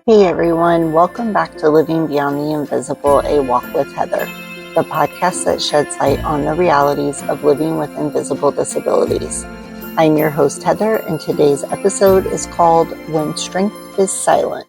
Hey everyone, welcome back to Living Beyond the Invisible, A Walk with Heather, the podcast that sheds light on the realities of living with invisible disabilities. I'm your host Heather, and today's episode is called When Strength is Silent.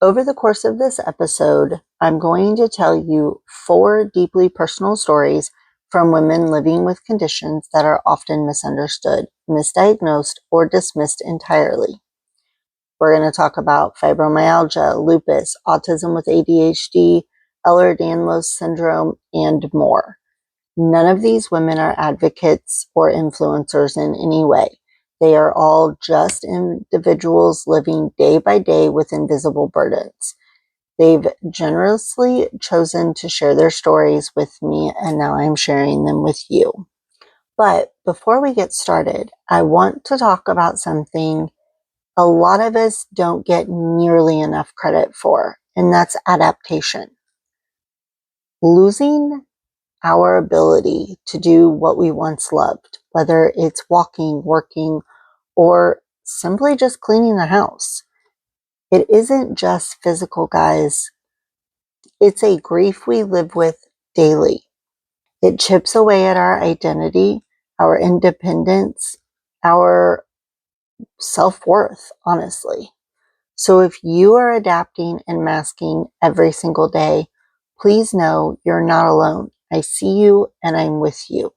Over the course of this episode, I'm going to tell you 4 deeply personal stories from women living with conditions that are often misunderstood, misdiagnosed, or dismissed entirely. We're going to talk about fibromyalgia, lupus, autism with ADHD, Ehlers-Danlos syndrome, and more. None of these women are advocates or influencers in any way. They are all just individuals living day by day with invisible burdens. They've generously chosen to share their stories with me, and now I'm sharing them with you. But before we get started, I want to talk about something a lot of us don't get nearly enough credit for, and that's adaptation. Losing our ability to do what we once loved, whether it's walking, working, or simply just cleaning the house. It isn't just physical, guys. It's a grief we live with daily. It chips away at our identity, our independence, our self-worth, honestly. So if you are adapting and masking every single day, please know you're not alone. I see you and I'm with you.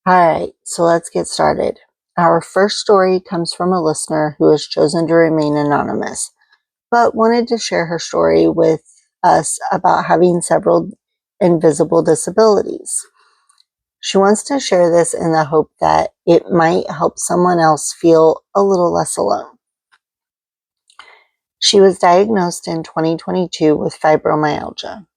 All right, so let's get started. Our first story comes from a listener who has chosen to remain anonymous, but wanted to share her story with us about having several invisible disabilities. She wants to share this in the hope that it might help someone else feel a little less alone. She was diagnosed in 2022 with fibromyalgia.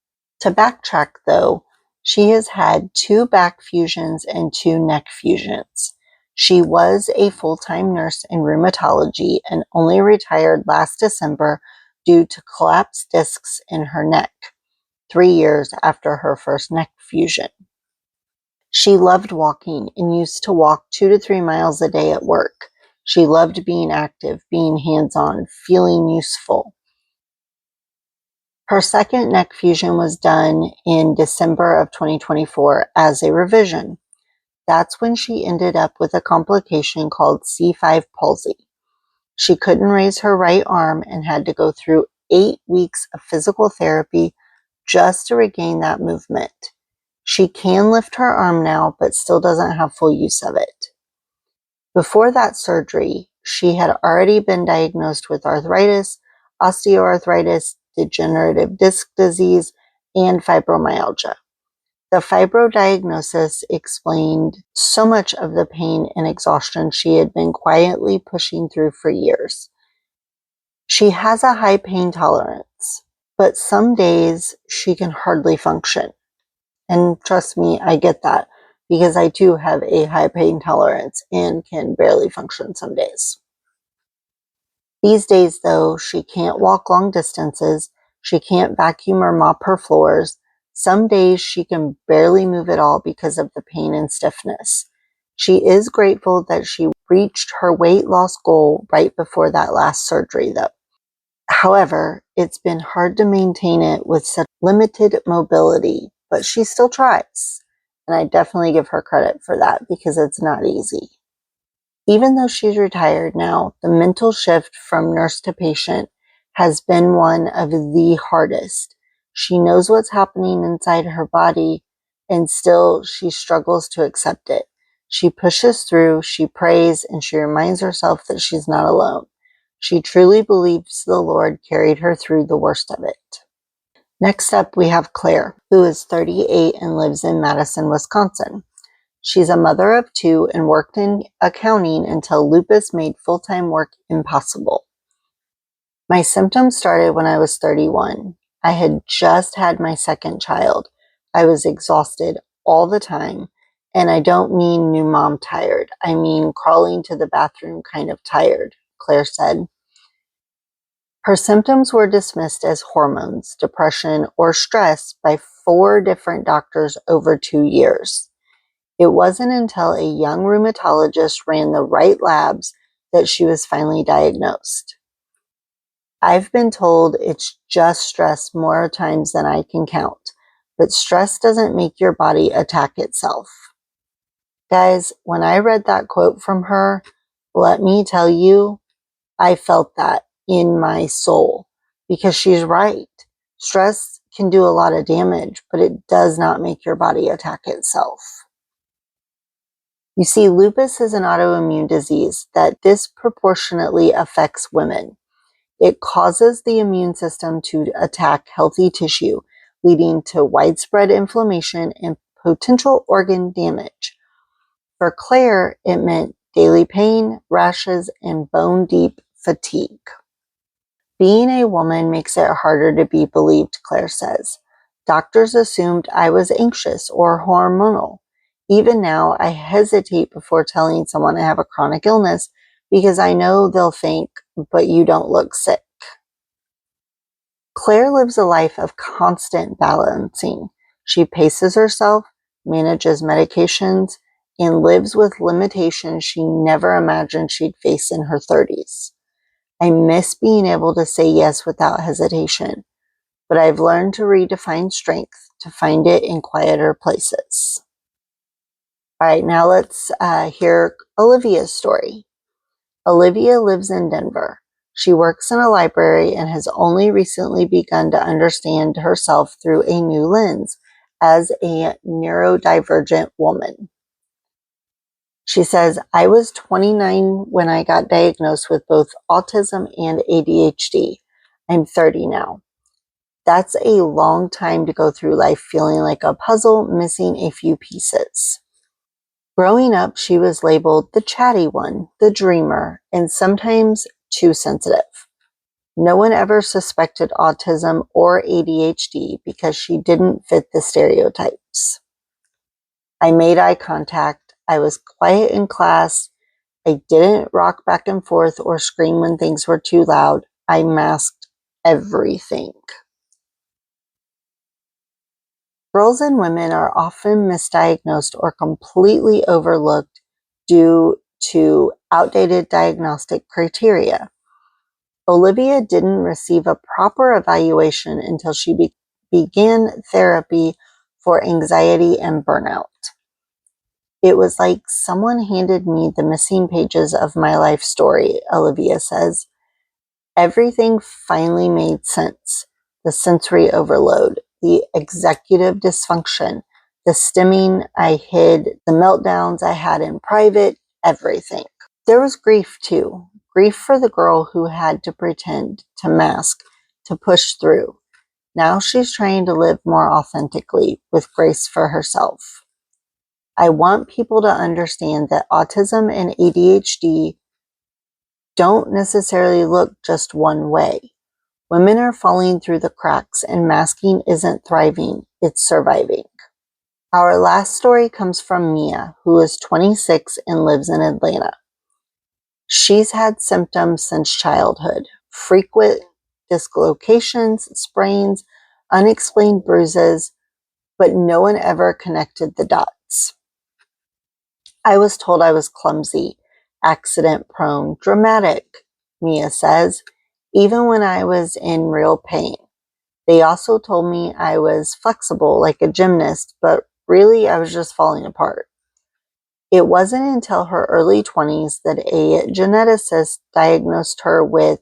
To backtrack though, she has had 2 back fusions and 2 neck fusions. She was a full-time nurse in rheumatology and only retired last December due to collapsed discs in her neck, 3 years after her first neck fusion. She loved walking and used to walk 2 to 3 miles a day at work. She loved being active, being hands-on, feeling useful. Her second neck fusion was done in December of 2024 as a revision. That's when she ended up with a complication called C5 palsy. She couldn't raise her right arm and had to go through 8 weeks of physical therapy just to regain that movement. She can lift her arm now, but still doesn't have full use of it. Before that surgery, she had already been diagnosed with arthritis, osteoarthritis, degenerative disc disease, and fibromyalgia. The fibro diagnosis explained so much of the pain and exhaustion she had been quietly pushing through for years. She has a high pain tolerance, but some days she can hardly function. And trust me, I get that because I too have a high pain tolerance and can barely function some days. These days, though, she can't walk long distances, she can't vacuum or mop her floors. Some days she can barely move at all because of the pain and stiffness. She is grateful that she reached her weight loss goal right before that last surgery, though. However, it's been hard to maintain it with such limited mobility, but she still tries. And I definitely give her credit for that because it's not easy. Even though she's retired now, the mental shift from nurse to patient has been one of the hardest. She knows what's happening inside her body, and still she struggles to accept it. She pushes through, she prays, and she reminds herself that she's not alone. She truly believes the Lord carried her through the worst of it. Next up, we have Claire, who is 38 and lives in Madison, Wisconsin. She's a mother of 2 and worked in accounting until lupus made full-time work impossible. My symptoms started when I was 31. I had just had my second child. I was exhausted all the time, and I don't mean new mom tired. I mean crawling to the bathroom kind of tired, Claire said. Her symptoms were dismissed as hormones, depression, or stress by 4 different doctors over 2 years. It wasn't until a young rheumatologist ran the right labs that she was finally diagnosed. I've been told it's just stress more times than I can count, but stress doesn't make your body attack itself. Guys, when I read that quote from her, let me tell you, I felt that in my soul because she's right. Stress can do a lot of damage, but it does not make your body attack itself. You see, lupus is an autoimmune disease that disproportionately affects women. It causes the immune system to attack healthy tissue, leading to widespread inflammation and potential organ damage. For Claire, it meant daily pain, rashes, and bone-deep fatigue. Being a woman makes it harder to be believed, Claire says. Doctors assumed I was anxious or hormonal. Even now, I hesitate before telling someone I have a chronic illness because I know they'll think, but you don't look sick. Claire lives a life of constant balancing. She paces herself, manages medications, and lives with limitations she never imagined she'd face in her 30s. I miss being able to say yes without hesitation, but I've learned to redefine strength, to find it in quieter places. All right, now let's hear Olivia's story. Olivia lives in Denver. She works in a library and has only recently begun to understand herself through a new lens as a neurodivergent woman. She says, I was 29 when I got diagnosed with both autism and ADHD. I'm 30 now. That's a long time to go through life feeling like a puzzle missing a few pieces. Growing up, she was labeled the chatty one, the dreamer, and sometimes too sensitive. No one ever suspected autism or ADHD because she didn't fit the stereotypes. I made eye contact. I was quiet in class. I didn't rock back and forth or scream when things were too loud. I masked everything. Girls and women are often misdiagnosed or completely overlooked due to outdated diagnostic criteria. Olivia didn't receive a proper evaluation until she began therapy for anxiety and burnout. It was like someone handed me the missing pages of my life story, Olivia says. Everything finally made sense. The sensory overload, the executive dysfunction, the stimming I hid, the meltdowns I had in private, everything. There was grief too. Grief for the girl who had to pretend, to mask, to push through. Now she's trying to live more authentically with grace for herself. I want people to understand that autism and ADHD don't necessarily look just one way. Women are falling through the cracks and masking isn't thriving, it's surviving. Our last story comes from Mia, who is 26 and lives in Atlanta. She's had symptoms since childhood, frequent dislocations, sprains, unexplained bruises, but no one ever connected the dots. I was told I was clumsy, accident-prone, dramatic, Mia says, even when I was in real pain. They also told me I was flexible like a gymnast, but really I was just falling apart. It wasn't until her early 20s that a geneticist diagnosed her with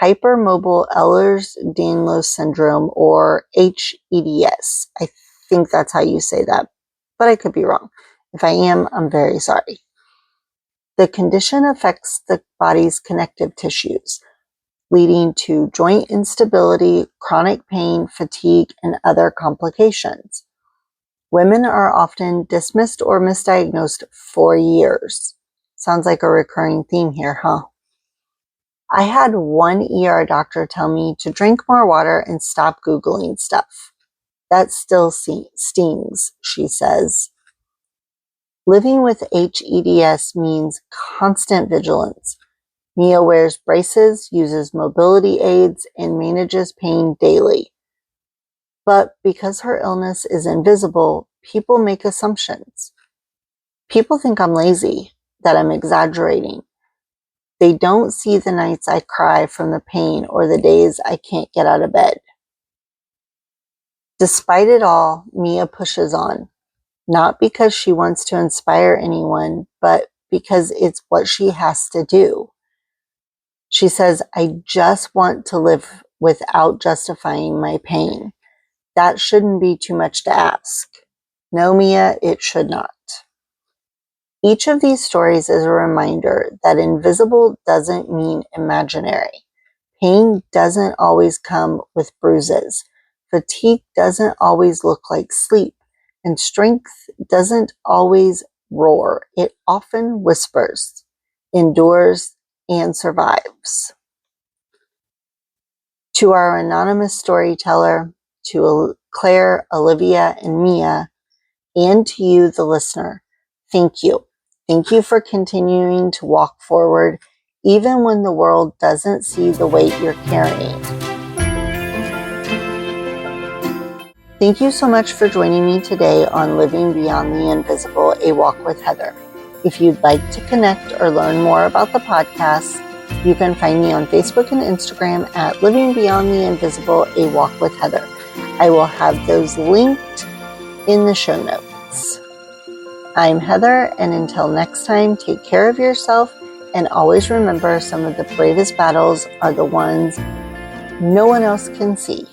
hypermobile Ehlers-Danlos syndrome, or HEDS. I think that's how you say that, but I could be wrong. If I am, I'm very sorry. The condition affects the body's connective tissues, leading to joint instability, chronic pain, fatigue, and other complications. Women are often dismissed or misdiagnosed for years. Sounds like a recurring theme here, huh? I had one ER doctor tell me to drink more water and stop Googling stuff. That still stings, she says. Living with HEDS means constant vigilance. Mia wears braces, uses mobility aids, and manages pain daily. But because her illness is invisible, people make assumptions. People think I'm lazy, that I'm exaggerating. They don't see the nights I cry from the pain or the days I can't get out of bed. Despite it all, Mia pushes on, not because she wants to inspire anyone, but because it's what she has to do. She says, I just want to live without justifying my pain. That shouldn't be too much to ask. No, Mia, it should not. Each of these stories is a reminder that invisible doesn't mean imaginary. Pain doesn't always come with bruises. Fatigue doesn't always look like sleep. And strength doesn't always roar. It often whispers, endures, and survives. To our anonymous storyteller, to Claire, Olivia, and Mia, and to you, the listener, thank you. Thank you for continuing to walk forward, even when the world doesn't see the weight you're carrying. Thank you so much for joining me today on Living Beyond the Invisible, A Walk with Heather. If you'd like to connect or learn more about the podcast, you can find me on Facebook and Instagram at Living Beyond the Invisible, A Walk with Heather. I will have those linked in the show notes. I'm Heather, and until next time, take care of yourself and always remember some of the bravest battles are the ones no one else can see.